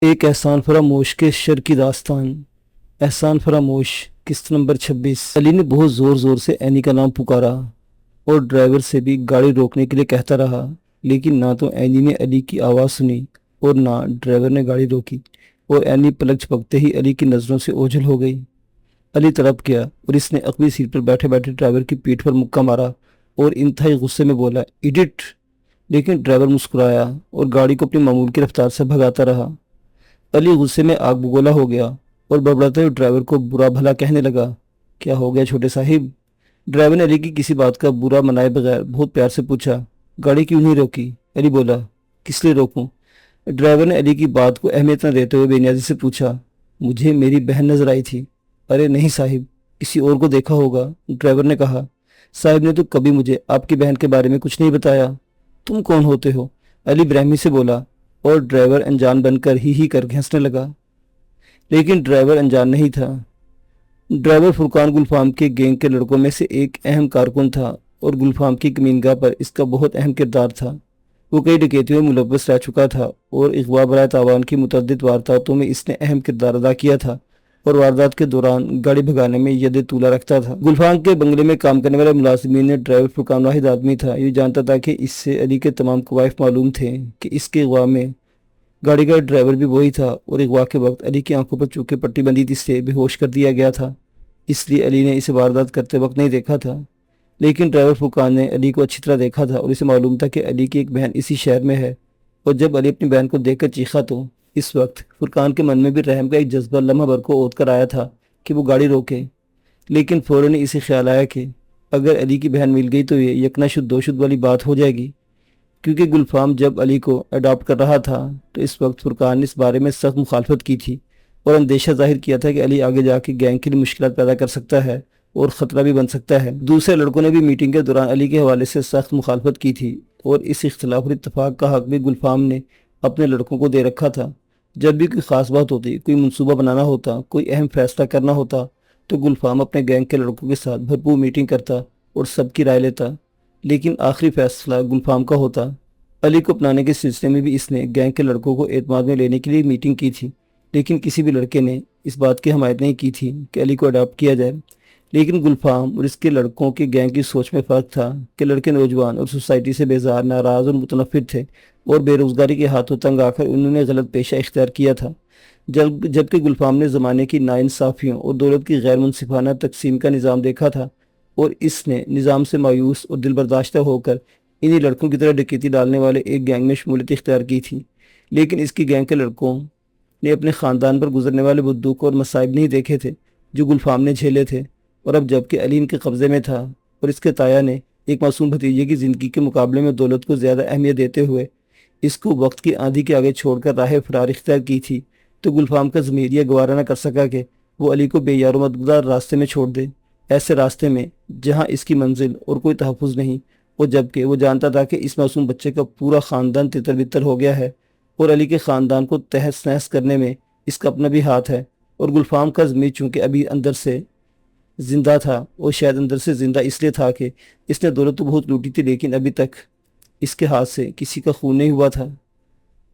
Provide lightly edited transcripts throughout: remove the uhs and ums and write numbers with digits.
ایک احسان فراموش کے شر کی داستان۔ احسان فراموش قسط نمبر 26۔ علی نے بہت زور زور سے اینی کا نام پکارا اور ڈرائیور سے بھی گاڑی روکنے کے لیے کہتا رہا، لیکن نہ تو اینی نے علی کی آواز سنی اور نہ ڈرائیور نے گاڑی روکی، اور اینی پلک جھپکتے ہی علی کی نظروں سے اوجھل ہو گئی۔ علی تڑپ گیا اور اس نے اگلی سیٹ پر بیٹھے بیٹھے ڈرائیور کی پیٹھ پر مکہ مارا اور انتہائی غصے میں بولا، ایڈٹ! لیکن ڈرائیور مسکرایا اور گاڑی کو اپنی معمول کی رفتار سے بھگاتا رہا۔ علی غصے میں آگ بگولا ہو گیا اور بڑبڑاتے ہوئے ڈرائیور کو برا بھلا کہنے لگا، کیا ہو گیا چھوٹے صاحب؟ ڈرائیور نے علی کی کسی بات کا برا منائے بغیر بہت پیار سے پوچھا، گاڑی کیوں نہیں روکی؟ علی بولا، کس لیے روکوں؟ ڈرائیور نے علی کی بات کو اہمیت نہ دیتے ہوئے بے نیازی سے پوچھا، مجھے میری بہن نظر آئی تھی۔ ارے نہیں صاحب، کسی اور کو دیکھا ہوگا، ڈرائیور نے کہا۔ صاحب نے تو کبھی مجھے آپ کی بہن کے بارے میں کچھ نہیں بتایا۔ تم کون ہوتے ہو؟ علی برہمی سے بولا، اور ڈرائیور انجان بن کر ہی کر کے ہنسنے لگا۔ لیکن ڈرائیور انجان نہیں تھا۔ ڈرائیور فرقان گلفام کے گینگ کے لڑکوں میں سے ایک اہم کارکن تھا اور گلفام کی کمینگاہ پر اس کا بہت اہم کردار تھا۔ وہ کئی ڈکیتیوں میں ملوث رہ چکا تھا اور اغوا برائے تاوان کی متعدد وارداتوں میں اس نے اہم کردار ادا کیا تھا اور واردات کے دوران گاڑی بھگانے میں ید طولہ رکھتا تھا۔ گلفام کے بنگلے میں کام کرنے والے ملازمین نے ڈرائیور فرقان واحد آدمی تھا یہ جانتا تھا کہ اس سے علی کے تمام کوائف معلوم تھے کہ اس کے اغوا میں گاڑی کا ڈرائیور بھی وہی تھا، اور اغوا کے وقت علی کی آنکھوں پر چونکہ پٹی بندھی تھی سے بے ہوش کر دیا گیا تھا، اس لیے علی نے اسے واردات کرتے وقت نہیں دیکھا تھا۔ لیکن ڈرائیور فرقان نے علی کو اچھی طرح دیکھا تھا اور اسے معلوم تھا کہ علی کی ایک بہن اسی شہر میں ہے، اور جب علی اپنی بہن کو دیکھ کر چیخا تو اس وقت فرقان کے من میں بھی رحم کا ایک جذبہ لمحہ بھر کو اوت کر آیا تھا کہ وہ گاڑی روکے۔ لیکن فوراً اسے خیال آیا کہ اگر علی کی بہن مل گئی تو یہ یکنا شد دو شد والی بات ہو جائے گی، کیونکہ گلفام جب علی کو اڈاپٹ کر رہا تھا تو اس وقت فرقان نے اس بارے میں سخت مخالفت کی تھی اور اندیشہ ظاہر کیا تھا کہ علی آگے جا کے گینگ کے لیے مشکلات پیدا کر سکتا ہے اور خطرہ بھی بن سکتا ہے۔ دوسرے لڑکوں نے بھی میٹنگ کے دوران علی کے حوالے سے سخت مخالفت کی تھی اور اس اختلاف اور اتفاق کا حق بھی گلفام نے اپنے لڑکوں کو دے رکھا تھا۔ جب بھی کوئی خاص بات ہوتی، کوئی منصوبہ بنانا ہوتا، کوئی اہم فیصلہ کرنا ہوتا تو گلفام اپنے گینگ کے لڑکوں کے ساتھ بھرپور میٹنگ کرتا اور سب کی رائے لیتا، لیکن آخری فیصلہ گلفام کا ہوتا۔ علی کو اپنانے کے سلسلے میں بھی اس نے گینگ کے لڑکوں کو اعتماد میں لینے کے لیے میٹنگ کی تھی، لیکن کسی بھی لڑکے نے اس بات کی حمایت نہیں کی تھی کہ علی کو اڈاپٹ کیا جائے۔ لیکن گلفام اور اس کے لڑکوں کے گینگ کی سوچ میں فرق تھا کہ لڑکے نوجوان اور سوسائٹی سے بیزار، ناراض اور متنفر تھے اور بے روزگاری کے ہاتھوں تنگ آ کر انہوں نے غلط پیشہ اختیار کیا تھا، جبکہ گلفام نے زمانے کی ناانصافیوں اور دولت کی غیر منصفانہ تقسیم کا نظام دیکھا تھا، اور اس نے نظام سے مایوس اور دل برداشتہ ہو کر انہی لڑکوں کی طرح ڈکیتی ڈالنے والے ایک گینگ میں شمولیت اختیار کی تھی۔ لیکن اس کی گینگ کے لڑکوں نے اپنے خاندان پر گزرنے والے وہ دکھ اور مصائب نہیں دیکھے تھے جو گلفام نے جھیلے تھے، اور اب جبکہ علی ان کے قبضے میں تھا اور اس کے تایا نے ایک معصوم بھتیجے کی زندگی کے مقابلے میں دولت کو زیادہ اہمیت دیتے ہوئے اس کو وقت کی آندھی کے آگے چھوڑ کر راہ فرار اختیار کی تھی، تو گلفام کا ضمیر یہ گوارا نہ کر سکا کہ وہ علی کو بے یار و مددگار راستے میں چھوڑ دے، ایسے راستے میں جہاں اس کی منزل اور کوئی تحفظ نہیں، اور جبکہ وہ جانتا تھا کہ اس معصوم بچے کا پورا خاندان تتر بتر ہو گیا ہے اور علی کے خاندان کو تہس نہس کرنے میں اس کا اپنا بھی ہاتھ ہے، اور گلفام کا ضمیر چونکہ ابھی اندر سے زندہ تھا، اور شاید اندر سے زندہ اس لیے تھا کہ اس نے دولت تو بہت لوٹی تھی لیکن ابھی تک اس کے ہاتھ سے کسی کا خون نہیں ہوا تھا۔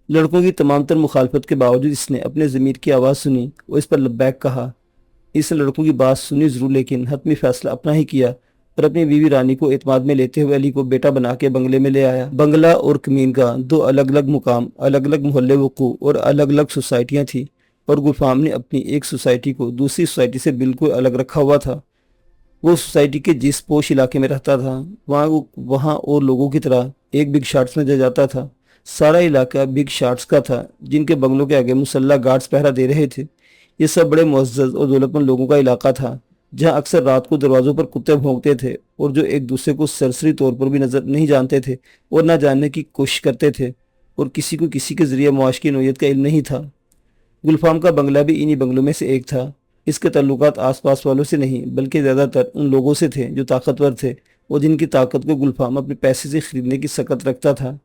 لڑکوں کی تمام تر مخالفت کے باوجود اس نے اپنے ضمیر کی آواز سنی اور اس پر لبیک کہا۔ اس نے لڑکوں کی بات سنی ضرور لیکن حتمی فیصلہ اپنا ہی کیا اور اپنی بیوی رانی کو اعتماد میں لیتے ہوئے علی کو بیٹا بنا کے بنگلے میں لے آیا۔ بنگلہ اور کمینگاہ دو الگ الگ مقام، الگ الگ محلے وقوع اور الگ الگ سوسائٹیاں تھیں، اور گلفام نے اپنی ایک سوسائٹی کو دوسری سوسائٹی سے بالکل الگ رکھا ہوا تھا۔ وہ سوسائٹی کے جس پوش علاقے میں رہتا تھا وہاں اور لوگوں کی طرح ایک بگ شاٹس میں جاتا تھا۔ سارا علاقہ بگ شاٹس کا تھا جن کے بنگلوں کے آگے مسلح گارڈز پہرا دے رہے تھے۔ یہ سب بڑے معزز اور دولت مند لوگوں کا علاقہ تھا جہاں اکثر رات کو دروازوں پر کتے بھونکتے تھے اور جو ایک دوسرے کو سرسری طور پر بھی نظر نہیں جانتے تھے اور نہ جاننے کی کوشش کرتے تھے، اور کسی کو کسی کے ذریعے معاش کی نوعیت کا علم نہیں تھا۔ گلفام کا بنگلہ بھی انہی بنگلوں میں سے ایک تھا۔ اس کے تعلقات آس پاس والوں سے نہیں بلکہ زیادہ تر ان لوگوں سے تھے جو طاقتور تھے اور جن کی طاقت کو گلفام اپنے پیسے سے خریدنے کی سکت رکھتا تھا۔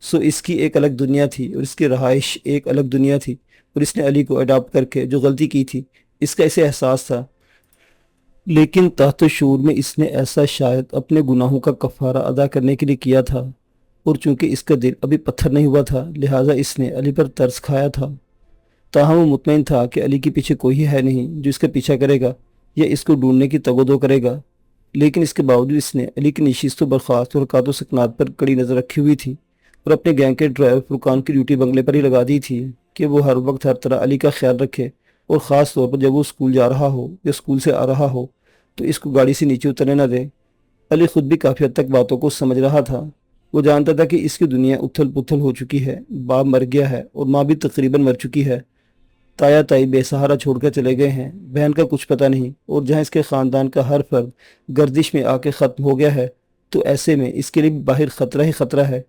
اس کی ایک الگ دنیا تھی اور اس کی رہائش ایک الگ دنیا تھی، اور اس نے علی کو اڈاپٹ کر کے جو غلطی کی تھی اس کا اسے احساس تھا، لیکن تحت شعور میں اس نے ایسا شاید اپنے گناہوں کا کفارہ ادا کرنے کے لیے کیا تھا، اور چونکہ اس کا دل ابھی پتھر نہیں ہوا تھا لہٰذا اس نے علی پر ترس کھایا تھا۔ تاہم وہ مطمئن تھا کہ علی کے پیچھے کوئی ہے نہیں جو اس کا پیچھا کرے گا یا اس کو ڈھونڈنے کی تگودو کرے گا، لیکن اس کے باوجود اس نے علی کی نشست و برخاست اور حرکات و سکنات پر کڑی نظر رکھی ہوئی تھی اور اپنے گینگ کے ڈرائیور فرقان کی ڈیوٹی بنگلے پر ہی لگا دی تھی کہ وہ ہر وقت ہر طرح علی کا خیال رکھے، اور خاص طور پر جب وہ اسکول جا رہا ہو یا اسکول سے آ رہا ہو تو اس کو گاڑی سے نیچے اترنے نہ دے۔ علی خود بھی کافی حد تک باتوں کو سمجھ رہا تھا۔ وہ جانتا تھا کہ اس کی دنیا اتھل پتھل ہو چکی ہے، باپ مر گیا ہے اور ماں بھی تقریباً مر چکی ہے، تایا تائی بے سہارا چھوڑ کر چلے گئے ہیں، بہن کا کچھ پتہ نہیں، اور جہاں اس کے خاندان کا ہر فرد گردش میں آ کے ختم ہو گیا ہے تو ایسے میں اس کے لیے بھی باہر خطرہ ہی خطرہ ہے۔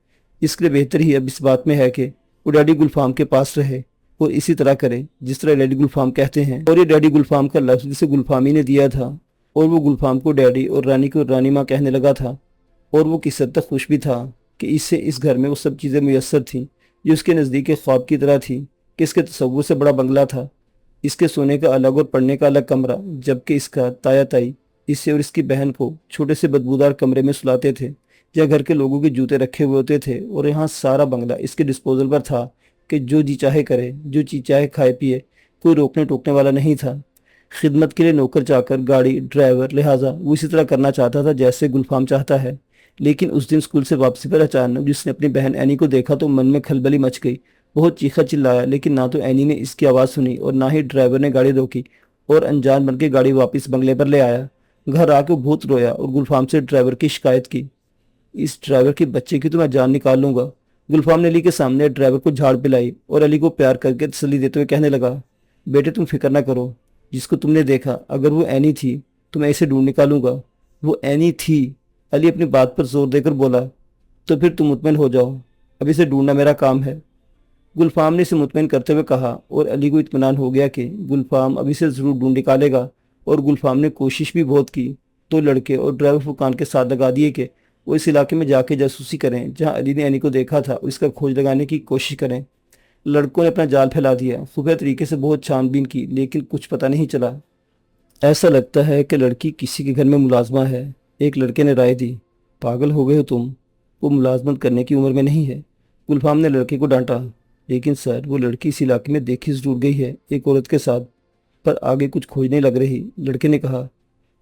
اس کے لیے بہتر ہی اب اس بات میں ہے کہ وہ ڈیڈی گلفام کے پاس رہے اور اسی طرح کرے جس طرح ڈیڈی گلفام کہتے ہیں، اور یہ ڈیڈی گلفام کا لفظ جسے گلفامی نے دیا تھا، اور وہ گلفام کو ڈیڈی اور رانی کو رانی ماں کہنے لگا تھا، اور وہ کس حد تک خوش بھی تھا کہ اس سے اس گھر میں وہ سب چیزیں میسر تھیں جو اس کے نزدیک خواب کی طرح تھی، کہ اس کے تصور سے بڑا بنگلہ تھا، اس کے سونے کا الگ اور پڑھنے کا الگ کمرہ، جبکہ اس کا تایا تائی اسے اور اس کی بہن کو چھوٹے سے بدبودار کمرے میں سلاتے تھے جہاں گھر کے لوگوں کے جوتے رکھے ہوئے ہوتے تھے، اور یہاں سارا بنگلہ اس کے ڈسپوزل پر تھا کہ جو جی چاہے کرے، جو چیز چاہے کھائے پیے، کوئی روکنے ٹوکنے والا نہیں تھا۔ خدمت کے لیے نوکر چا کر، گاڑی، ڈرائیور، لہٰذا وہ اسی طرح کرنا چاہتا تھا جیسے گلفام چاہتا ہے۔ لیکن اس دن اسکول سے واپسی پر اچانک جس نے اپنی بہن اینی کو دیکھا تو من میں کھلبلی مچ گئی، بہت چیخا چلایا، لیکن نہ تو اینی نے اس کی آواز سنی اور نہ ہی ڈرائیور نے گاڑی روکی، اور انجان بن کے گاڑی واپس بنگلے پر لے آیا۔ گھر آ کے بہت رویا اور گلفام سے ڈرائیور کی شکایت کی، اس ڈرائیور کے بچے کی تو میں جان نکال لوں گا۔ گلفام نے علی کے سامنے ڈرائیور کو جھاڑ پلائی اور علی کو پیار کر کے تسلی دیتے ہوئے کہنے لگا، بیٹے تم فکر نہ کرو، جس کو تم نے دیکھا اگر وہ اینی تھی تو میں اسے ڈھونڈ نکالوں گا۔ وہ اینی تھی، علی اپنی بات پر زور دے کر بولا، تو پھر تم مطمئن ہو جاؤ، اب اسے ڈھونڈنا میرا کام ہے۔ گلفام نے اسے مطمئن کرتے ہوئے کہا، اور علی کو اطمینان ہو گیا کہ گلفام اب اسے ضرور ڈھونڈ نکالے گا، اور گلفام نے کوشش بھی بہت کی۔ تو لڑکے اور ڈرائیور فرقان کے ساتھ لگا دیے کہ وہ اس علاقے میں جا کے جاسوسی کریں جہاں علی نے اینی کو دیکھا تھا اور اس کا کھوج لگانے کی کوشش کریں۔ لڑکوں نے اپنا جال پھیلا دیا، خفیہ طریقے سے بہت چھان بین کی، لیکن کچھ پتہ نہیں چلا۔ ایسا لگتا ہے کہ لڑکی کسی کے گھر میں ملازمہ ہے، ایک لڑکے نے رائے دی۔ پاگل ہو گئے ہو تم، وہ ملازمت کرنے کی عمر میں نہیں ہے، گلفام نے لڑکے کو ڈانٹا۔ لیکن سر وہ لڑکی اس علاقے میں دیکھی ضرور گئی ہے ایک عورت کے ساتھ، پر آگے کچھ کھوج نہیں لگ رہی، لڑکے نے کہا۔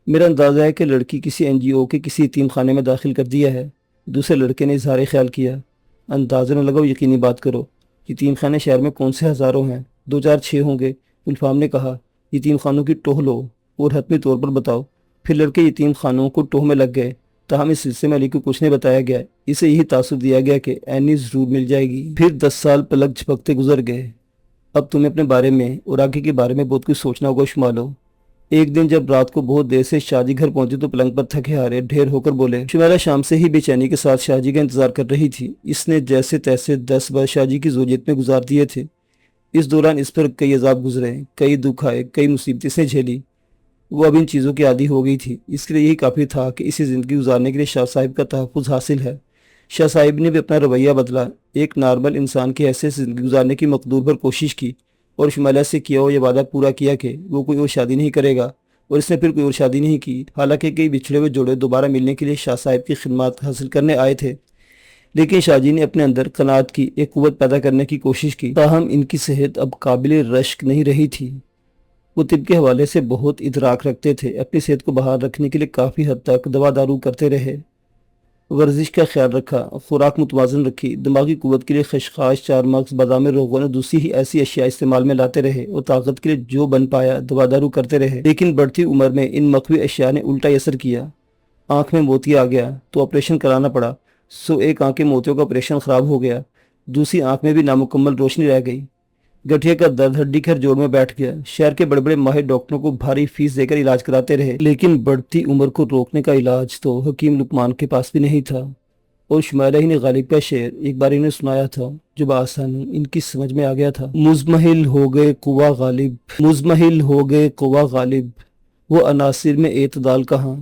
میرا اندازہ ہے کہ لڑکی کسی این جی او کے کسی یتیم خانے میں داخل کر دیا ہے، دوسرے لڑکے نے اظہار خیال کیا۔ اندازہ نہ لگاؤ، یقینی بات کرو، یتیم خانے شہر میں کون سے ہزاروں ہیں، 2 4 6 ہوں گے، گلفام نے کہا۔ یتیم خانوں کی ٹوہ لو اور حتمی طور پر بتاؤ۔ پھر لڑکے یتیم خانوں کو ٹوہ میں لگ گئے، تاہم اس سلسلے میں علی کو کچھ نہیں بتایا گیا، اسے یہی تاثر دیا گیا کہ اینی ضرور مل جائے گی۔ پھر 10 سال پلک جھپکتے گزر گئے۔ اب تمہیں اپنے بارے میں اور آگے کے بارے میں بہت کچھ سوچنا ہوگا شمالو۔ ایک دن جب رات کو بہت دیر سے شاہ جی گھر پہنچے تو پلنگ پر تھکے ہارے ڈھیر ہو کر بولے۔ شمیلہ شام سے ہی بے چینی کے ساتھ شاہ جی کا انتظار کر رہی تھی، اس نے جیسے تیسے 10 برس شاہ جی کی زوجیت میں گزار دیے تھے۔ اس دوران اس پر کئی عذاب گزرے، کئی دکھ آئے، کئی مصیبتیں سے جھیلی، وہ اب ان چیزوں کی عادی ہو گئی تھی، اس کے لیے یہی کافی تھا کہ اسی زندگی گزارنے کے لیے شاہ صاحب کا تحفظ حاصل ہے۔ شاہ صاحب نے بھی اپنا رویہ بدلا، ایک نارمل انسان کی حیثیت سے زندگی گزارنے کی مقدور پر کوشش کی، اور شمیلہ سے کیا ہوا یہ وعدہ پورا کیا کہ وہ کوئی اور شادی نہیں کرے گا، اور اس نے پھر کوئی اور شادی نہیں کی۔ حالانکہ کئی بچھڑے ہوئے جوڑے دوبارہ ملنے کے لیے شاہ صاحب کی خدمات حاصل کرنے آئے تھے، لیکن شاہ جی نے اپنے اندر قناعت کی ایک قوت پیدا کرنے کی کوشش کی، تاہم ان کی صحت اب قابل رشک نہیں رہی تھی۔ وہ طب کے حوالے سے بہت ادراک رکھتے تھے، اپنی صحت کو بحال رکھنے کے لیے کافی حد تک دوا دارو کرتے رہے، ورزش کا خیال رکھا، خوراک متوازن رکھی، دماغی قوت کے لیے خشخاش، چار مغز، بادام روغن اور دوسری ہی ایسی اشیاء استعمال میں لاتے رہے، اور طاقت کے لیے جو بن پایا دوا دارو کرتے رہے۔ لیکن بڑھتی عمر میں ان مقوی اشیاء نے الٹا اثر کیا، آنکھ میں موتیا آ گیا تو آپریشن کرانا پڑا، سو ایک آنکھ کے موتیوں کا آپریشن خراب ہو گیا، دوسری آنکھ میں بھی نامکمل روشنی رہ گئی، گٹھیا کا درد ہڈی کے ہر جوڑ میں بیٹھ گیا۔ شہر کے بڑے بڑے ماہر ڈاکٹروں کو بھاری فیس دے کر علاج کراتے رہے، لیکن بڑھتی عمر کو روکنے کا علاج تو حکیم لقمان کے پاس بھی نہیں تھا، اور شمیلہ ہی نے غالب کا شعر ایک بار انہیں سنایا تھا جو بآسانی ان کی سمجھ میں آ گیا تھا۔ مزمحل ہو گئے قوا غالب، مزمحل ہو گئے قوا غالب، وہ عناصر میں اعتدال کہاں۔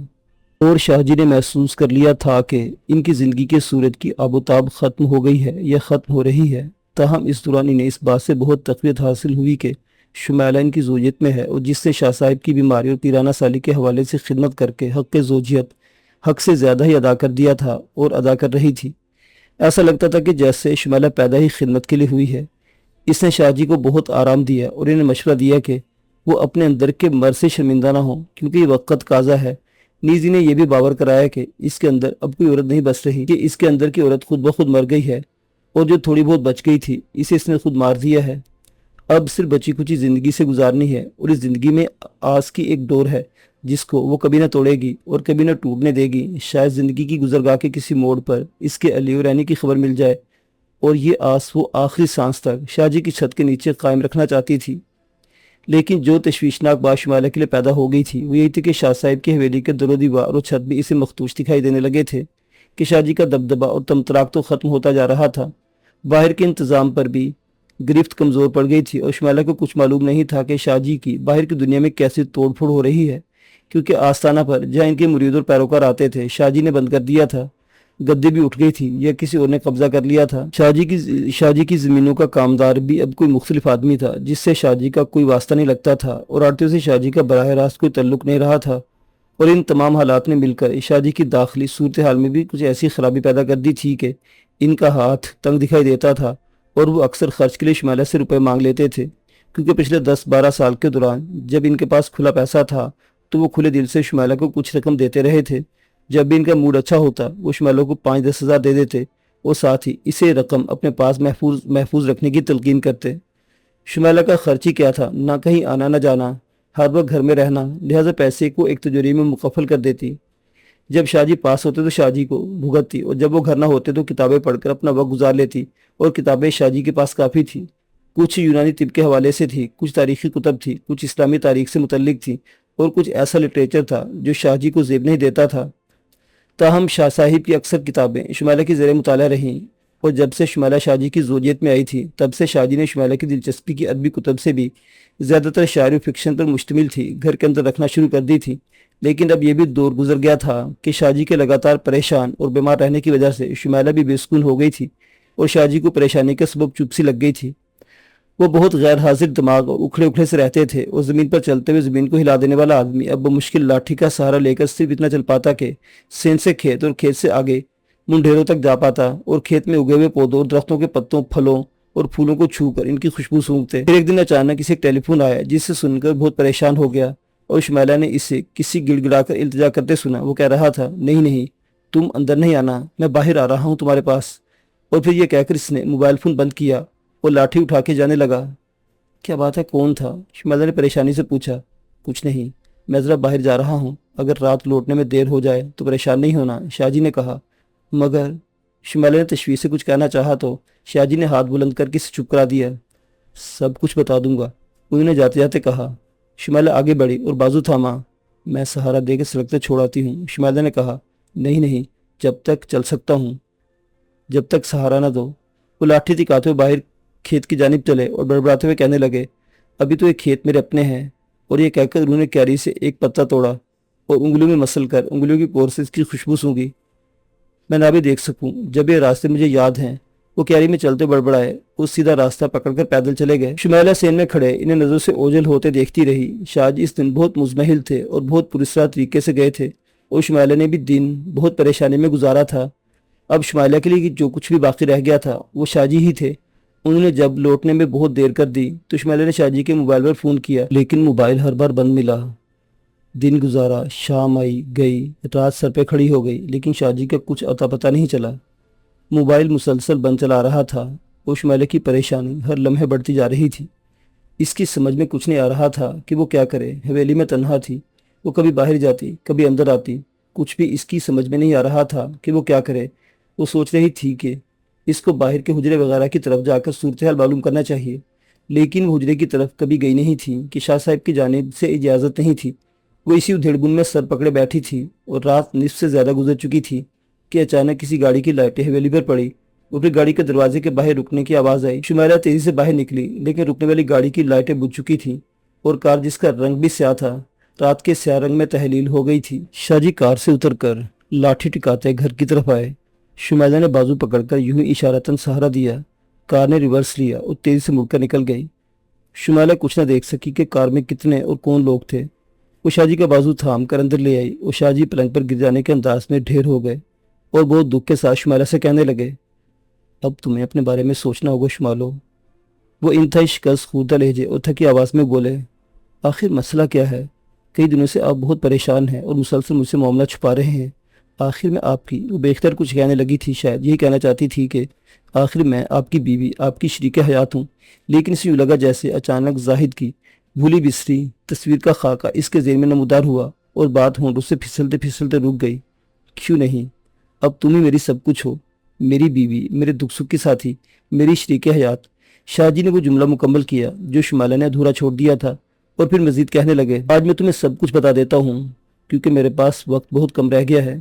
اور شاہ جی نے محسوس کر لیا تھا کہ ان کی زندگی کے سورج کی آب و تاب ختم ہو گئی ہے یا ختم ہو رہی ہے، تاہم اس دوران انہیں اس بات سے بہت تقویت حاصل ہوئی کہ شمیلہ ان کی زوجیت میں ہے، اور جس نے شاہ صاحب کی بیماری اور پیرانہ سالی کے حوالے سے خدمت کر کے حق زوجیت حق سے زیادہ ہی ادا کر دیا تھا اور ادا کر رہی تھی۔ ایسا لگتا تھا کہ جیسے شمیلہ پیدا ہی خدمت کے لیے ہوئی ہے، اس نے شاہ جی کو بہت آرام دیا اور انہیں مشورہ دیا کہ وہ اپنے اندر کے مرض سے شرمندہ نہ ہوں کیونکہ یہ وقت قاضا ہے۔ نیز انہیں یہ بھی باور کرایا کہ اس کے اندر اب کوئی عورت نہیں بس رہی، کہ اس کے اندر کی عورت خود بخود مر گئی ہے اور جو تھوڑی بہت بچ گئی تھی اسے اس نے خود مار دیا ہے۔ اب صرف بچی کچی زندگی سے گزارنی ہے اور اس زندگی میں آس کی ایک ڈور ہے جس کو وہ کبھی نہ توڑے گی اور کبھی نہ ٹوٹنے دے گی۔ شاید زندگی کی گزرگاہ کے کسی موڑ پر اس کے علی اور عینی کی خبر مل جائے اور یہ آس وہ آخری سانس تک شاہ جی کی چھت کے نیچے قائم رکھنا چاہتی تھی۔ لیکن جو تشویشناک بات شمالہ کے لیے پیدا ہو گئی تھی وہ یہی تھی کہ شاہ صاحب کی حویلی کے در و دیوار اور چھت بھی اسے مخدوش دکھائی دینے لگے تھے کہ شاہ جی کا دبدبہ اور تمطراق تو ختم ہوتا جا رہا تھا۔ باہر کے انتظام پر بھی گرفت کمزور پڑ گئی تھی اور شمالہ کو کچھ معلوم نہیں تھا کہ شاہ جی کی باہر کی دنیا میں کیسی توڑ پھوڑ ہو رہی ہے، کیونکہ آستانہ پر جہاں ان کے مرید اور پیروکار آتے تھے شاہ جی نے بند کر دیا تھا۔ گدے بھی اٹھ گئی تھی یا کسی اور نے قبضہ کر لیا تھا۔ شاہ جی کی زمینوں کا کامدار بھی اب کوئی مختلف آدمی تھا جس سے شاہ جی کا کوئی واسطہ نہیں لگتا تھا اور آڑتیوں سے شاہ جی کا براہ راست کوئی تعلق نہیں رہا تھا، اور ان تمام حالات نے مل کر شاہ جی کی داخلی صورتحال میں بھی کچھ ایسی خرابی پیدا کر دی تھی کہ ان کا ہاتھ تنگ دکھائی دیتا تھا اور وہ اکثر خرچ کے لیے شمالہ سے روپے مانگ لیتے تھے، کیونکہ پچھلے 10-12 سال کے دوران جب ان کے پاس کھلا پیسہ تھا تو وہ کھلے دل سے شمالہ کو کچھ رقم دیتے رہے تھے۔ جب بھی ان کا موڈ اچھا ہوتا وہ شمالہ کو 5-10 ہزار دے دیتے اور ساتھ ہی اسے رقم اپنے پاس محفوظ رکھنے کی تلقین کرتے۔ شمالہ کا خرچ ہی کیا تھا، نہ کہیں آنا نہ جانا، ہر وقت گھر میں رہنا، لہٰذا پیسے کو ایک تجوری میں مکفل کر دیتی۔ جب شاہ جی پاس ہوتے تو شاہ جی کو بھگتتی اور جب وہ گھر نہ ہوتے تو کتابیں پڑھ کر اپنا وقت گزار لیتی، اور کتابیں شاہ جی کے پاس کافی تھی۔ کچھ یونانی طب کے حوالے سے تھی، کچھ تاریخی کتب تھی، کچھ اسلامی تاریخ سے متعلق تھی اور کچھ ایسا لٹریچر تھا جو شاہ جی کو زیب نہیں دیتا تھا۔ تاہم شاہ صاحب کی اکثر کتابیں شمالہ کی زیر مطالعہ رہیں، اور جب سے شمالہ شاہ جی کی زوجیت میں آئی تھی تب سے شاہ جی نے شمالہ کی دلچسپی کی ادبی کتب سے بھی زیادہ تر شاعری و فکشن پر مشتمل تھی گھر کے اندر رکھنا شروع کر دی تھی۔ لیکن اب یہ بھی دور گزر گیا تھا کہ شاہ جی کے لگاتار پریشان اور بیمار رہنے کی وجہ سے شمالہ بھی بے سکون ہو گئی تھی اور شاہ جی کو پریشانی کا سبب چپ سی لگ گئی تھی۔ وہ بہت غیر حاضر دماغ اور اکھڑے اکھڑے سے رہتے تھے اور زمین پر چلتے ہوئے زمین کو ہلا دینے والا آدمی اب بمشکل لاٹھی کا سہارا لے کر صرف اتنا چل پاتا کہ سین سے کھیت اور کھیت سے آگے منڈھیروں تک جا پاتا اور کھیت میں اگے ہوئے پودوں اور درختوں کے پتوں، پھلوں اور پھولوں کو چھو کر ان کی خوشبو سونگتے۔ پھر ایک دن اچانک اسے ایک ٹیلی فون آیا جس سے سن کر بہت پریشان ہو گیا اور شمالہ نے اسے کسی گڑ گڑا کر التجا کرتے سنا۔ وہ کہہ رہا تھا، نہیں نہیں، تم اندر نہیں آنا، میں باہر آ رہا ہوں تمہارے پاس۔ اور پھر یہ کہہ کر اس نے موبائل فون بند کیا اور لاٹھی اٹھا کے جانے لگا۔ کیا بات ہے، کون تھا؟ شمالہ نے پریشانی سے پوچھا۔ کچھ نہیں، میں ذرا باہر جا رہا ہوں، اگر رات لوٹنے میں دیر ہو جائے تو پریشان نہیں ہونا، شاہ جی نے کہا۔ مگر شمالہ نے تشویش سے کچھ کہنا چاہا تو شاہ جی نے ہاتھ بلند کر کے اسے چپ کرا دیا۔ سب کچھ بتا دوں گا، انہوں نے جاتے جاتے کہا۔ شمالہ آگے بڑھی اور بازو تھاما۔ میں سہارا دے کے سڑک چھوڑاتی ہوں، شمالہ نے کہا۔ نہیں نہیں، جب تک چل سکتا ہوں، جب تک سہارا نہ دو۔ وہ لاٹھی دکھاتے ہوئے باہر کھیت کی جانب چلے اور بڑبڑاتے ہوئے کہنے لگے، ابھی تو یہ کھیت میرے اپنے ہیں۔ اور یہ کہہ کر انہوں نے کیاری سے ایک پتا توڑا اور انگلیوں میں مسل کر انگلیوں کی پور سے اس کی خوشبو سونگھی۔ میں نہ بھی دیکھ سکوں جب یہ راستے مجھے یاد ہیں۔ وہ کیاری میں چلتے بڑبڑائے اور سیدھا راستہ پکڑ کر پیدل چلے گئے۔ شمالہ سین میں کھڑے انہیں نظروں سے اوجھل ہوتے دیکھتی رہی۔ شاہ جی اس دن بہت مزمحل تھے اور بہت پراسرار طریقے سے گئے تھے اور شمالہ نے بھی دن بہت پریشانی میں گزارا تھا۔ اب شمالہ کے لیے جو کچھ بھی باقی رہ گیا تھا وہ شاہ جی ہی تھے۔ انہوں نے جب لوٹنے میں بہت دیر کر دی تو شمالہ نے شاہ جی کے موبائل پر فون کیا، لیکن موبائل ہر بار بند ملا۔ دن گزارا، شام آئی گئی، رات سر پہ کھڑی ہو گئی، لیکن شاہ جی کا کچھ اتا پتہ نہیں چلا۔ موبائل مسلسل بند چلا رہا تھا اور شمالہ کی پریشانی ہر لمحے بڑھتی جا رہی تھی۔ اس کی سمجھ میں کچھ نہیں آ رہا تھا کہ وہ کیا کرے۔ حویلی میں تنہا تھی، وہ کبھی باہر جاتی کبھی اندر آتی، کچھ بھی اس کی سمجھ میں نہیں آ رہا تھا کہ وہ کیا کرے۔ وہ سوچ رہی تھی کہ اس کو باہر کے حجرے وغیرہ کی طرف جا کر صورتحال معلوم کرنا چاہیے، لیکن وہ حجرے کی طرف کبھی گئی نہیں تھی کہ شاہ صاحب کی جانب سے اجازت نہیں تھی۔ وہ اسی ادھیڑ بن میں سر پکڑے بیٹھی تھی اور رات نصف سے زیادہ گزر چکی تھی کہ اچانک کسی گاڑی کی لائٹیں حویلی پر پڑی اور پھر گاڑی کے دروازے کے باہر رکنے کی آواز آئی۔ شمالہ تیزی سے باہر نکلی، لیکن رکنے والی گاڑی کی لائٹیں بجھ چکی تھیں اور کار، جس کا رنگ بھی سیاہ تھا، رات کے سیاہ رنگ میں تحلیل ہو گئی تھی۔ شاہ جی کار سے اتر کر لاٹھی ٹکاتے گھر کی طرف آئے۔ شمالہ نے بازو پکڑ کر یوں ہی اشارتاً سہارا دیا۔ کار نے ریورس لیا اور تیزی سے مڑ کر نکل گئی۔ شمالہ کچھ نہ دیکھ سکی کہ کار میں کتنے اور کون لوگ تھے۔ وہ شاہ جی کا بازو تھام کر اندر لے آئی اور شاہ جی پلنگ پر گر جانے کے انداز میں ڈھیر ہو گئے اور بہت دکھ کے ساتھ شمالہ سے کہنے لگے، اب تمہیں اپنے بارے میں سوچنا ہوگا شمالو، وہ انتہائی شکست خوردہ لہجے اور تھکی آواز میں بولے، آخر مسئلہ کیا ہے؟ کئی دنوں سے آپ بہت پریشان ہیں اور مسلسل مجھ سے معاملہ چھپا رہے ہیں۔ آخر میں آپ کی وہ بے اختیار کچھ کہنے لگی تھی، شاید یہی کہنا چاہتی تھی کہ آخر میں آپ کی بیوی، آپ کی شریک حیات ہوں۔ لیکن اسے یوں لگا جیسے اچانک زاہد کی بھولی بسری تصویر کا خاکہ اس کے ذہن میں نمودار ہوا اور بات ہونٹوں سے پھسلتے پھسلتے رک گئی۔ کیوں نہیں؟ اب تم ہی میری سب کچھ ہو، میری بیوی، میرے دکھ سکھ کی ساتھی، میری شریک حیات۔ شاہ جی نے وہ جملہ مکمل کیا جو شمالہ نے ادھورا چھوڑ دیا تھا، اور پھر مزید کہنے لگے، آج میں تمہیں سب کچھ بتا دیتا ہوں کیونکہ میرے پاس وقت بہت کم رہ گیا ہے۔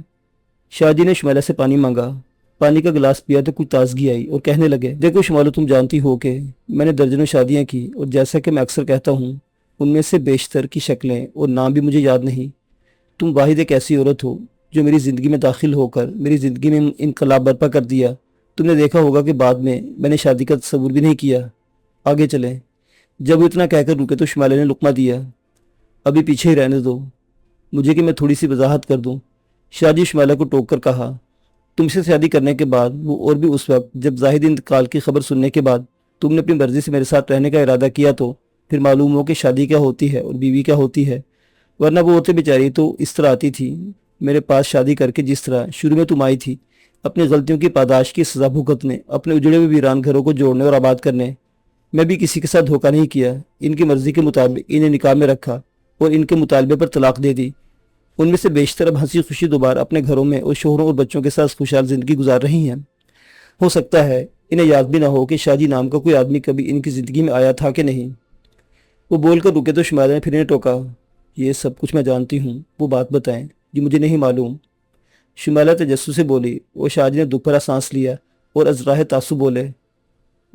شاہ جی نے شمالہ سے پانی مانگا، پانی کا گلاس پیا تو کچھ تازگی آئی اور کہنے لگے، دیکھو شمالہ، تم جانتی ہو کہ میں نے درجنوں شادیاں کی، اور جیسا کہ میں اکثر کہتا ہوں ان میں سے بیشتر کی شکلیں اور نام بھی مجھے یاد نہیں۔ تم واحد ایک ایسی عورت ہو جو میری زندگی میں داخل ہو کر میری زندگی میں انقلاب برپا کر دیا۔ تم نے دیکھا ہوگا کہ بعد میں نے شادی کا تصور بھی نہیں کیا۔ آگے چلیں۔ جب وہ اتنا کہہ کر رکے تو شمالہ نے لقمہ دیا، ابھی پیچھے ہی رہنے دو مجھے کہ میں تھوڑی سی وضاحت کر دوں۔ شاہ جی شمالہ کو ٹوک کر کہا، تم سے شادی کرنے کے بعد وہ اور بھی اس وقت جب زاہد انتقال کی خبر سننے کے بعد تم نے اپنی مرضی سے میرے ساتھ رہنے کا ارادہ کیا تو پھر معلوم ہو کہ شادی کیا ہوتی ہے اور بیوی کیا ہوتی ہے۔ ورنہ وہ عورتیں بیچاری تو اس طرح آتی تھی میرے پاس شادی کر کے جس طرح شروع میں تم آئی تھی، اپنی غلطیوں کی پاداش کی سزا بھگتنے، اپنے اجڑے ہوئے ویران گھروں کو جوڑنے اور آباد کرنے۔ میں بھی کسی کے ساتھ دھوکہ نہیں کیا، ان کی مرضی کے مطابق انہیں نکاح میں رکھا اور ان کے مطالبے پر طلاق دے دی۔ ان میں سے بیشتر اب ہنسی خوشی دوبارہ اپنے گھروں میں اور شوہروں اور بچوں کے ساتھ خوشحال زندگی گزار رہی ہیں۔ ہو سکتا ہے انہیں یاد بھی نہ ہو کہ شاہ جی نام کا کوئی آدمی کبھی ان کی زندگی میں آیا تھا کہ نہیں۔ وہ بول کر رکے تو شمالہ نے پھر انہیں ٹوکا، یہ سب کچھ میں جانتی ہوں، وہ بات بتائیں جو مجھے نہیں معلوم۔ شمالہ تجسس سے بولی۔ وہ شاہ جی نے دکھ بھرا سانس لیا اور ازراہ تعصب بولے،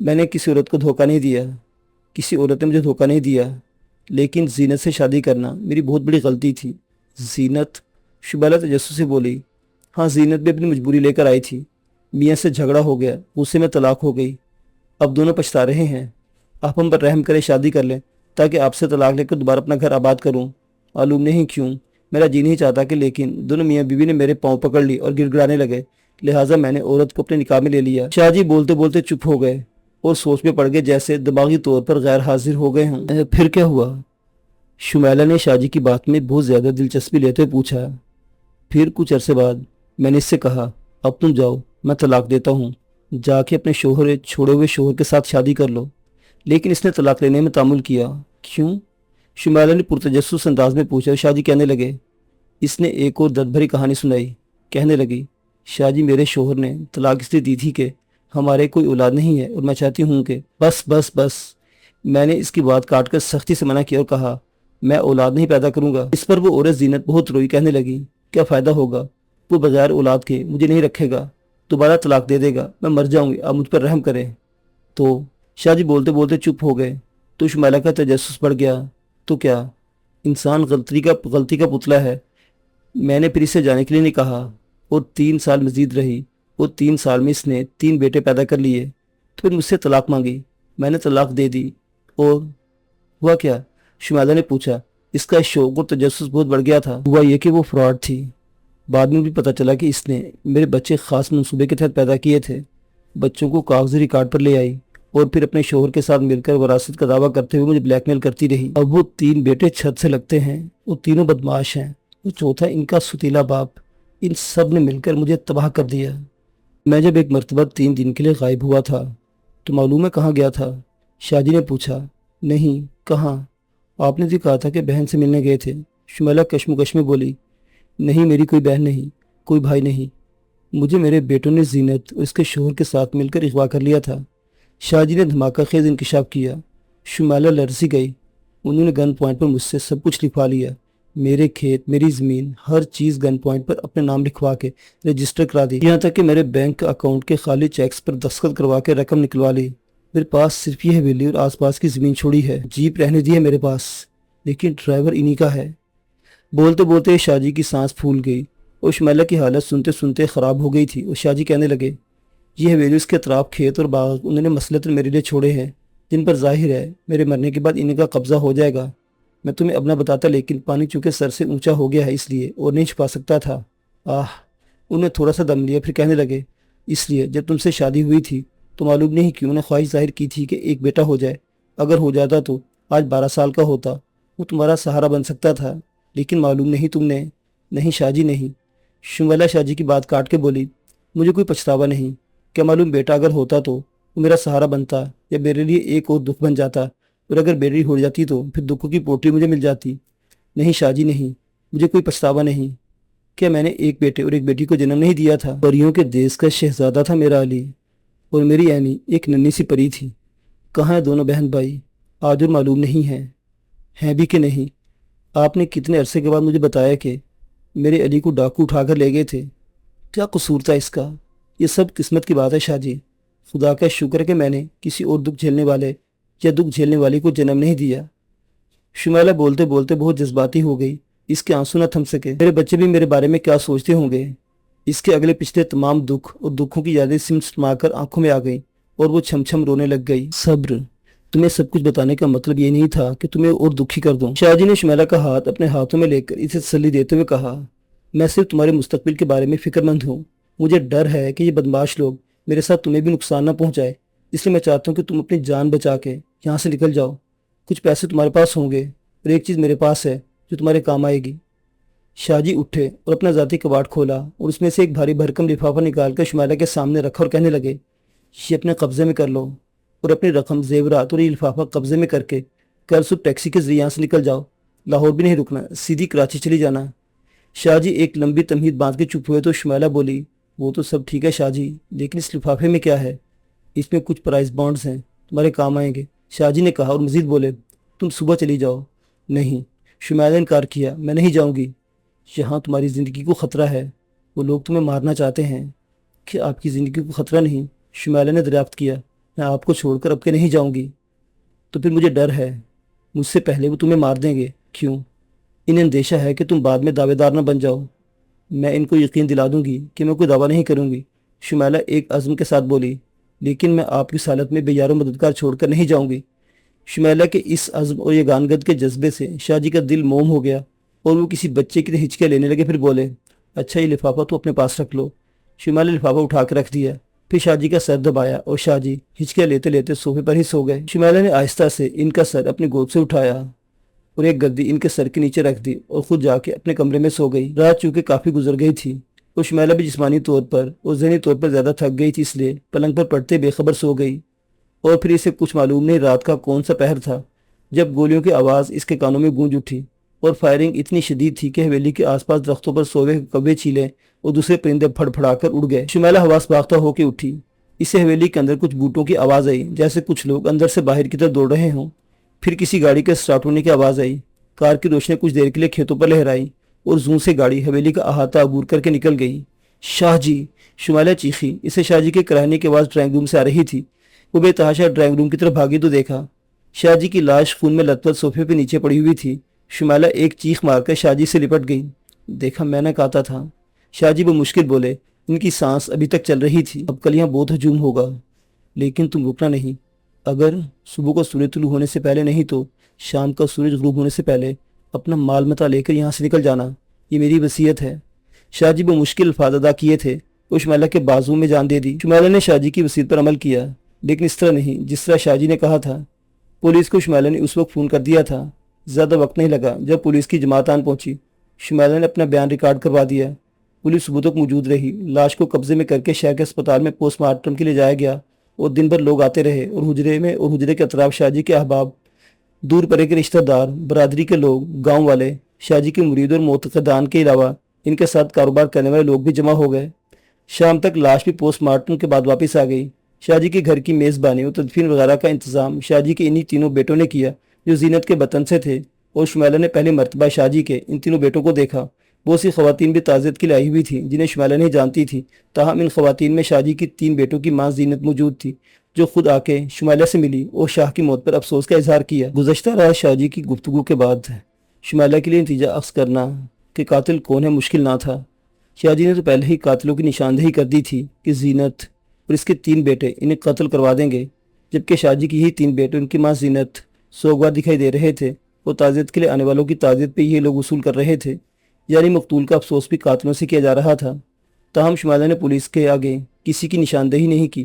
میں نے کسی عورت کو دھوکہ نہیں دیا، کسی عورت نے مجھے دھوکہ نہیں دیا، لیکن زینت سے شادی کرنا میری بہت بڑی غلطی تھی۔ زینت؟ شمالہ تجسس سے بولی، ہاں زینت بھی اپنی مجبوری لے کر آئی تھی، میاں سے جھگڑا ہو گیا، غصے میں طلاق ہو گئی، اب دونوں پچھتا رہے ہیں۔ آپ ہم پر رحم کرے، شادی کر لیں تاکہ آپ سے طلاق لے کر دوبارہ اپنا گھر آباد کروں۔ معلوم نہیں کیوں میرا جی نہیں چاہتا کہ، لیکن دونوں میاں بیوی نے میرے پاؤں پکڑ لی اور گڑ گڑانے لگے، لہٰذا میں نے عورت کو اپنے نکاح میں لے لیا۔ شاہ جی بولتے بولتے چپ ہو گئے اور سوچ میں پڑ گئے، جیسے دماغی طور پر غیر حاضر ہو گئے ہوں۔ پھر کیا ہوا؟ شمالہ نے شاہ جی کی بات میں بہت زیادہ دلچسپی لیتے پوچھا۔ پھر کچھ عرصے بعد میں نے اس سے کہا، اب تم جاؤ، میں طلاق دیتا ہوں، جا کے اپنے چھوڑے ہوئے شوہر کے ساتھ شادی کر لو۔ لیکن اس نے طلاق لینے میں تعامل کیا۔ کیوں؟ شمالہ نے پرتجسس انداز میں پوچھا۔ شاہ جی کہنے لگے، اس نے ایک اور درد بھری کہانی سنائی۔ کہنے لگی، شاہ جی میرے شوہر نے طلاق اس لیے دی تھی کہ ہمارے کوئی اولاد نہیں ہے اور میں چاہتی ہوں کہ بس بس بس۔ میں نے اس کی بات کاٹ کر سختی سے منع کیا اور کہا، میں اولاد نہیں پیدا کروں گا۔ اس پر وہ عورت زینت بہت روئی، کہنے لگی، کیا فائدہ ہوگا، وہ بغیر اولاد کے مجھے نہیں رکھے گا، دوبارہ طلاق دے دے گا، میں مر جاؤں گی، آپ مجھ پر رحم کریں۔ تو شاہ جی بولتے بولتے چپ ہو گئے تو شمالہ کا تجسس بڑھ گیا، تو کیا انسان غلطی کا پتلا ہے؟ میں نے پھر اسے جانے کے لیے نہیں کہا، اور 3 سال مزید رہی، اور 3 سال میں اس نے 3 بیٹے پیدا کر لیے، تو پھر مجھ سے طلاق مانگی، میں نے طلاق دے دی، اور ہوا کیا؟ شمالہ نے پوچھا۔ اس کا شوق اور تجسس بہت بڑھ گیا تھا۔ ہوا یہ کہ وہ فراڈ تھی۔ بعد میں بھی پتہ چلا کہ اس نے میرے بچے خاص منصوبے کے تحت پیدا کیے تھے۔ بچوں کو کاغذی ریکارڈ پر لے آئی اور پھر اپنے شوہر کے ساتھ مل کر وراثت کا دعویٰ کرتے ہوئے مجھے بلیک میل کرتی رہی۔ اب وہ 3 بیٹے چھت سے لگتے ہیں، وہ تینوں بدمعاش ہیں، وہ چوتھا ان کا ستیلا باپ، ان سب نے مل کر مجھے تباہ کر دیا۔ میں جب ایک مرتبہ 3 دن کے لیے غائب ہوا تھا تو معلوم ہے کہاں گیا تھا؟ شاہ جی نے پوچھا۔ نہیں، کہاں؟ آپ نے بھی کہا تھا کہ بہن سے ملنے گئے تھے۔ شمالہ کشمکش میں بولی، نہیں، میری کوئی بہن نہیں، کوئی بھائی نہیں، مجھے میرے بیٹوں نے زینت اور اس کے شوہر کے ساتھ مل کر اغوا کر لیا تھا۔ شاہ جی نے دھماکہ خیز انکشاف کیا۔ شمالہ لرزی گئی۔ انہوں نے گن پوائنٹ پر مجھ سے سب کچھ لکھوا لیا، میرے کھیت، میری زمین، ہر چیز گن پوائنٹ پر اپنے نام لکھوا کے رجسٹر کرا دی، یہاں تک کہ میرے بینک اکاؤنٹ کے خالی چیکس پر دستخط کروا کے رقم نکلوا لی۔ میرے پاس صرف یہ حویلی اور آس پاس کی زمین چھوڑی ہے، جیپ رہنے دی ہے میرے پاس، لیکن ڈرائیور انہی کا ہے۔ بولتے بولتے شاہ جی کی سانس پھول گئی اور شمالہ کی حالت سنتے سنتے خراب ہو گئی تھی، اور شاہ جی کہنے لگے، یہ حویلی، اس کے اطراف کھیت اور باغ انہوں نے مثلاً میرے لیے چھوڑے ہیں، جن پر ظاہر ہے میرے مرنے کے بعد انہیں کا قبضہ ہو جائے گا۔ میں تمہیں اب نہ بتاتا، لیکن پانی چونکہ سر سے اونچا ہو گیا ہے اس لیے، اور نہیں چھپا سکتا تھا۔ انہیں تھوڑا سا دم لیا، پھر کہنے لگے، اس لیے جب تم سے شادی ہوئی تھی تو معلوم نہیں کیوں نے خواہش ظاہر کی تھی کہ ایک بیٹا ہو جائے۔ اگر ہو جاتا تو آج 12 سال کا ہوتا، وہ تمہارا سہارا بن سکتا تھا، لیکن معلوم نہیں تم نے۔ نہیں شاہ جی نہیں، شمیلہ شاہ جی کی بات کاٹ کے بولی۔ مجھے کوئی پچھتاوا نہیں، کیا معلوم بیٹا اگر ہوتا تو وہ میرا سہارا بنتا یا میرے لیے ایک اور دکھ بن جاتا، اور اگر بیٹی ہو جاتی تو پھر دکھوں کی پوٹلی مجھے مل جاتی۔ نہیں شاہ جی نہیں، مجھے کوئی پچھتاوا نہیں، کیا میں نے ایک بیٹے اور ایک بیٹی کو جنم نہیں دیا تھا؟ پریوں کے دیس کا شہزادہ تھا میرا علی، اور میری عینی ایک ننھی سی پری تھی۔ کہاں ہیں دونوں بہن بھائی؟ آج اور معلوم نہیں ہیں بھی کہ نہیں۔ آپ نے کتنے عرصے کے بعد مجھے بتایا کہ میرے علی کو ڈاکو اٹھا کر لے گئے تھے۔ کیا قصور تھا اس کا؟ یہ سب قسمت کی بات ہے شاہ جی، خدا کا شکر ہے کہ میں نے کسی اور دکھ جھیلنے والے یا دکھ جھیلنے والی کو جنم نہیں دیا۔ شمیلہ بولتے بولتے بہت جذباتی ہو گئی، اس کے آنسو نہ تھم سکے۔ میرے بچے بھی میرے بارے میں کیا سوچتے ہوں گے؟ اس کے اگلے پچھلے تمام دکھ اور دکھوں کی یادیں سما کر آنکھوں میں آ گئیں اور وہ چھم چھم رونے لگ گئی۔ صبر، تمہیں سب کچھ بتانے کا مطلب یہ نہیں تھا کہ تمہیں اور دکھی کر دوں۔ شاہ جی نے شمیلہ کا ہاتھ اپنے ہاتھوں میں لے کر اسے تسلی دیتے ہوئے کہا، میں صرف تمہارے مستقبل کے بارے میں فکر مند ہوں۔ مجھے ڈر ہے کہ یہ بدمعاش لوگ میرے ساتھ تمہیں بھی نقصان نہ پہنچائے، اس لیے میں چاہتا ہوں کہ تم اپنی جان بچا کے یہاں سے نکل جاؤ۔ کچھ پیسے تمہارے پاس ہوں گے اور ایک چیز میرے پاس ہے جو تمہارے کام آئے گی۔ شاہ جی اٹھے اور اپنا ذاتی کباڑ کھولا اور اس میں سے ایک بھاری بھرکم لفافہ نکال کر شمیلہ کے سامنے رکھا اور کہنے لگے، یہ اپنے قبضے میں کر لو اور اپنی رقم، زیورات اور یہ لفافہ قبضے میں کر کے کل صبح ٹیکسی کے ذریعے یہاں سے نکل جاؤ۔ لاہور بھی نہیں رکنا، سیدھی کراچی چلی جانا۔ شاہ جی ایک لمبی تمہید باندھ کے چپ ہوئے تو شمیلہ بولی، وہ تو سب ٹھیک ہے شاہ جی، لیکن اس لفافے میں کیا ہے؟ اس میں کچھ پرائز بانڈز ہیں، تمہارے کام آئیں گے، شاہ جی نے کہا، اور مزید بولے، تم صبح چلی جاؤ۔ نہیں، شمیلہ نے انکار کیا، میں نہیں جاؤں گی، یہاں تمہاری زندگی کو خطرہ ہے، وہ لوگ تمہیں مارنا چاہتے ہیں۔ کہ آپ کی زندگی کو خطرہ نہیں؟ شمیلہ نے دریافت کیا، میں آپ کو چھوڑ کر اب کے نہیں جاؤں گی۔ تو پھر مجھے ڈر ہے، مجھ سے پہلے وہ تمہیں مار دیں گے۔ کیوں؟ انہیں اندیشہ ہے کہ تم بعد میں دعوے دار نہ بن جاؤ۔ میں ان کو یقین دلا دوں گی کہ میں کوئی دعویٰ نہیں کروں گی، شمیلہ ایک عزم کے ساتھ بولی، لیکن میں آپ کی حالت میں بے یار و مددگار چھوڑ کر نہیں جاؤں گی۔ شمیلہ کے اس عزم اور یہ گانگد کے جذبے سے شاہ جی کا دل موم ہو گیا اور وہ کسی بچے کی ہچکیاں لینے لگے، پھر بولے، اچھا یہ لفافہ تو اپنے پاس رکھ لو۔ شمیلہ لفافہ اٹھا کے رکھ دیا، پھر شاہ جی کا سر دبایا اور شاہ جی ہچکیاں لیتے لیتے صوفے پر ہی سو گئے۔ شمیلہ نے آہستہ سے ان کا سر اپنی گود سے اٹھایا اور ایک گدی ان کے سر کے نیچے رکھ دی اور خود جا کے اپنے کمرے میں سو گئی۔ رات چونکہ کافی گزر گئی تھی اور شمیلہ بھی جسمانی طور پر اور ذہنی طور پر زیادہ تھک گئی تھی، اس لیے پلنگ پر پڑتے بے خبر سو گئی۔ اور پھر اسے کچھ معلوم نہیں رات کا کون سا پہر تھا جب گولیوں کی آواز اس کے کانوں میں گونج اٹھی اور فائرنگ اتنی شدید تھی کہ حویلی کے آس پاس درختوں پر سوے کبے چیلے اور دوسرے پرندے پھڑ پھڑا کر اڑ گئے۔ شمیلہ حواس باختہ ہو کے اٹھی، اسے حویلی کے اندر کچھ بوٹوں کی آواز آئی، جیسے کچھ لوگ اندر سے باہر کی طرف دوڑ رہے ہوں۔ پھر کسی گاڑی کے سٹارٹ ہونے کی آواز آئی، کار کی روشنی کچھ دیر کے لیے کھیتوں پر لہرائی اور زوں سے گاڑی حویلی کا احاطہ عبور کر کے نکل گئی۔ شاہ جی! شمیلہ چیخی، اسے شاہ جی کے کراہنے کی آواز ڈرائنگ روم سے آ رہی تھی۔ وہ بے تحاشا ڈرائنگ روم کی طرف بھاگی تو دیکھا شاہ جی کی لاش خون میں لت پت صوفے پہ نیچے پڑی ہوئی تھی۔ شمیلہ ایک چیخ مار کر شاہ جی سے لپٹ گئی۔ دیکھا میں نے کہا تھا، شاہ جی بمشکل بولے، ان کی سانس ابھی تک چل رہی تھی۔ اب کل یہاں بہت ہجوم ہوگا، لیکن تم رکنا نہیں۔ اگر صبح کو سورج طلوع ہونے سے پہلے نہیں تو شام کا سورج غروب ہونے سے پہلے اپنا مال متا لے کر یہاں سے نکل جانا، یہ میری وصیت ہے۔ شاہ جی بمشکل الفاظ ادا کیے تھے اور شمیلہ کے بازو میں جان دے دی۔ شمیلہ نے شاہ جی کی وصیت پر عمل کیا، لیکن اس طرح نہیں جس طرح شاہ جی نے کہا تھا۔ پولیس کو شمیلہ نے اس وقت فون کر دیا تھا۔ زیادہ وقت نہیں لگا جب پولیس کی جماعت آن پہنچی۔ شمیلہ نے اپنا بیان ریکارڈ کروا دیا۔ پولیس صبح تک موجود رہی، لاش کو قبضے میں کر کے شہر کے اسپتال میں پوسٹ مارٹم کے لیے جایا گیا اور دن بھر لوگ آتے رہے اور حجرے کے اطراف شاہ جی کے احباب، دور پرے کے رشتہ دار، برادری کے لوگ، گاؤں والے، شاہ جی کے مرید اور معتقدان کے علاوہ ان کے ساتھ کاروبار کرنے والے لوگ بھی جمع ہو گئے۔ شام تک لاش بھی پوسٹ مارٹم کے بعد واپس آ گئی۔ شاہ جی کے گھر کی میزبانی اور تدفین وغیرہ کا انتظام شاہ جی کے انہی تینوں بیٹوں نے کیا جو زینت کے وطن سے تھے، اور شمیلہ نے پہلی مرتبہ شاہ جی کے ان تینوں بیٹوں کو دیکھا۔ بہت سی خواتین بھی تعزیت کے لیے آئی ہوئی تھیں جنہیں شمیلہ نہیں جانتی تھی، تاہم ان خواتین میں شاہ جی کی 3 بیٹوں کی ماں زینت موجود تھی، جو خود آ کے شمیلہ سے ملی اور شاہ کی موت پر افسوس کا اظہار کیا۔ گزشتہ رات شاہ جی کی گفتگو کے بعد شمیلہ کے لیے نتیجہ اخذ کرنا کہ قاتل کون ہے مشکل نہ تھا۔ شاہ جی نے تو پہلے ہی قاتلوں کی نشاندہی کر دی تھی کہ زینت اور اس کے 3 بیٹے انہیں قتل کروا دیں گے، جبکہ شاہ جی کی ہی 3 بیٹے ان کی ماں زینت سوگوار دکھائی دے رہے تھے اور تعزیت کے لیے آنے والوں کی تعزیت پہ یہ لوگ وصول کر رہے تھے، یعنی مقتول کا افسوس بھی قاتلوں سے کیا جا رہا تھا۔ تاہم شمیلہ نے پولیس کے آگے کسی کی نشاندہی نہیں کی،